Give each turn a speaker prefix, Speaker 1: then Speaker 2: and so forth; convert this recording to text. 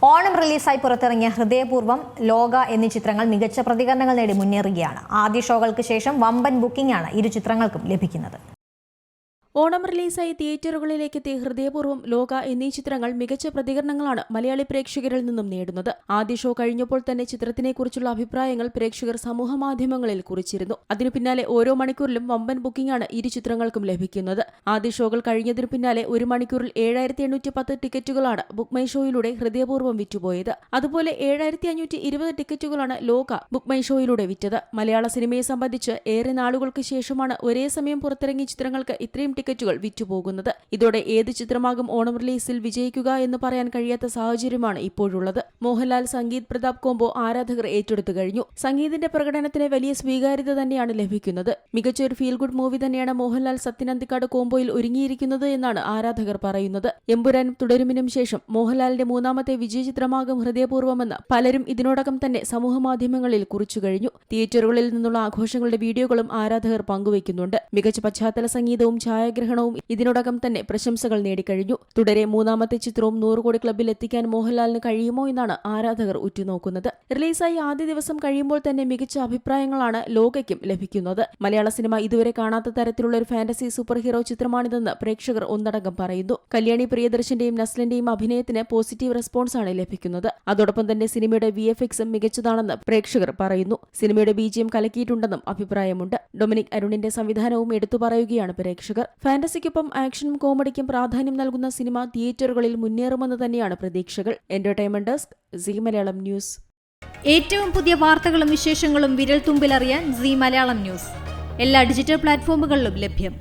Speaker 1: ഓണം റിലീസായി പുറത്തിറങ്ങിയ ഹൃദയപൂർവ്വം, ലോക എന്നീ ചിത്രങ്ങൾ മികച്ച പ്രതികരണങ്ങൾ നേടി മുന്നേറുകയാണ്. ആദ്യ ഷോകൾക്ക് ശേഷം വമ്പൻ ബുക്കിംഗാണ് ഇരു ചിത്രങ്ങൾക്കും ലഭിക്കുന്നത്.
Speaker 2: ഓണം റിലീസായി തിയേറ്ററുകളിലേക്ക് എത്തിയ ഹൃദയപൂർവ്വം, ലോക എന്നീ ചിത്രങ്ങൾ മികച്ച പ്രതികരണങ്ങളാണ് മലയാളി പ്രേക്ഷകരിൽ നിന്നും നേടുന്നത്. ആദ്യ ഷോ കഴിഞ്ഞപ്പോൾ തന്നെ ചിത്രത്തിനെക്കുറിച്ചുള്ള അഭിപ്രായങ്ങൾ പ്രേക്ഷകർ സമൂഹമാധ്യമങ്ങളിൽ കുറിച്ചിരുന്നു. അതിനു പിന്നാലെ ഓരോ മണിക്കൂറിലും വമ്പൻ ബുക്കിംഗാണ് ഇരു ചിത്രങ്ങൾക്കും ലഭിക്കുന്നത്. ആദ്യ ഷോകൾ കഴിഞ്ഞതിനു പിന്നാലെ 1 മണിക്കൂറിൽ 7810 ടിക്കറ്റുകളാണ് ബുക്ക് മൈ ഷോയിലൂടെ ഹൃദയപൂർവ്വം വിറ്റുപോയത്. അതുപോലെ 7520 ടിക്കറ്റുകളാണ് ലോക ബുക്ക് മൈ ഷോയിലൂടെ വിറ്റത്. മലയാള സിനിമയെ സംബന്ധിച്ച് ഏറെ നാളുകൾക്ക് ശേഷമാണ് ഒരേ സമയം പുറത്തിറങ്ങിയ ചിത്രങ്ങൾക്ക് ഇത്രയും ടിക്കറ്റുകൾ വിറ്റുപോകുന്നത്. ഇതോടെ ഏത് ചിത്രമാകും ഓണം റിലീസിൽ വിജയിക്കുക എന്ന് പറയാൻ കഴിയാത്ത സാഹചര്യമാണ് ഇപ്പോഴുള്ളത്. മോഹൻലാൽ സംഗീത് പ്രതാപ് കോംബോ ആരാധകർ ഏറ്റെടുത്തു കഴിഞ്ഞു. സംഗീതിന്റെ പ്രകടനത്തിന് വലിയ സ്വീകാര്യത തന്നെയാണ് ലഭിക്കുന്നത്. മികച്ച ഒരു ഫീൽ ഗുഡ് മൂവി തന്നെയാണ് മോഹൻലാൽ സത്യൻ അന്തിക്കാട് കോംബോയിൽ ഒരുങ്ങിയിരിക്കുന്നത് എന്നാണ് ആരാധകർ പറയുന്നത്. എമ്പുരാനും തുടരുമിനും ശേഷം മോഹൻലാലിന്റെ മൂന്നാമത്തെ വിജയ ചിത്രമാകും ഹൃദയപൂർവ്വമെന്ന് പലരും ഇതിനോടകം തന്നെ സമൂഹമാധ്യമങ്ങളിൽ കുറിച്ചു കഴിഞ്ഞു. തിയേറ്ററുകളിൽ നിന്നുള്ള ആഘോഷങ്ങളുടെ വീഡിയോകളും ആരാധകർ പങ്കുവയ്ക്കുന്നുണ്ട്. മികച്ച പശ്ചാത്തല സംഗീതവും ഛായാഗ്രഹണവും ഇതിനോടകം തന്നെ പ്രശംസകൾ നേടിക്കഴിഞ്ഞു. തുടരെ മൂന്നാമത്തെ ചിത്രവും 100 കോടി ക്ലബ്ബിൽ എത്തിക്കാൻ മോഹൻലാലിന് കഴിയുമോ എന്നാണ് ആരാധകർ ഉറ്റുനോക്കുന്നത്. റിലീസായി ആദ്യ ദിവസം കഴിയുമ്പോൾ തന്നെ മികച്ച അഭിപ്രായങ്ങളാണ് ലോകയ്ക്കും ലഭിക്കുന്നത്. മലയാള സിനിമ ഇതുവരെ കാണാത്ത തരത്തിലുള്ള ഒരു ഫാന്റസി സൂപ്പർ ഹീറോ ചിത്രമാണിതെന്ന് പ്രേക്ഷകർ ഒന്നടങ്കം പറയുന്നു. കല്യാണി പ്രിയദർശന്റെയും നസ്ലിന്റെയും അഭിനയത്തിന് പോസിറ്റീവ് റെസ്പോൺസാണ് ലഭിക്കുന്നത്. അതോടൊപ്പം തന്നെ സിനിമയുടെ VFXും മികച്ചതാണെന്ന് പ്രേക്ഷകർ പറയുന്നു. സിനിമയുടെ BGM കലക്കിയിട്ടുണ്ടെന്നും അഭിപ്രായമുണ്ട്. ഡൊമിനിക് അരുണിന്റെ സംവിധാനവും എടുത്തു പറയുകയാണ് പ്രേക്ഷകർ. ഫാന്റസിക്കൊപ്പം ആക്ഷനും കോമഡിക്കും പ്രാധാന്യം നൽകുന്ന സിനിമ തിയേറ്ററുകളിൽ മുന്നേറുമെന്ന് തന്നെയാണ് പ്രതീക്ഷകൾ. Entertainment desk, Zee Malayalam news.
Speaker 3: ഏറ്റവും പുതിയ വാർത്തകളും വിശേഷങ്ങളും വിരൽ തുമ്പിലറിയാൻ സീ മലയാളം ന്യൂസ് എല്ലാ ഡിജിറ്റൽ പ്ലാറ്റ്ഫോമുകളിലും ലഭ്യം.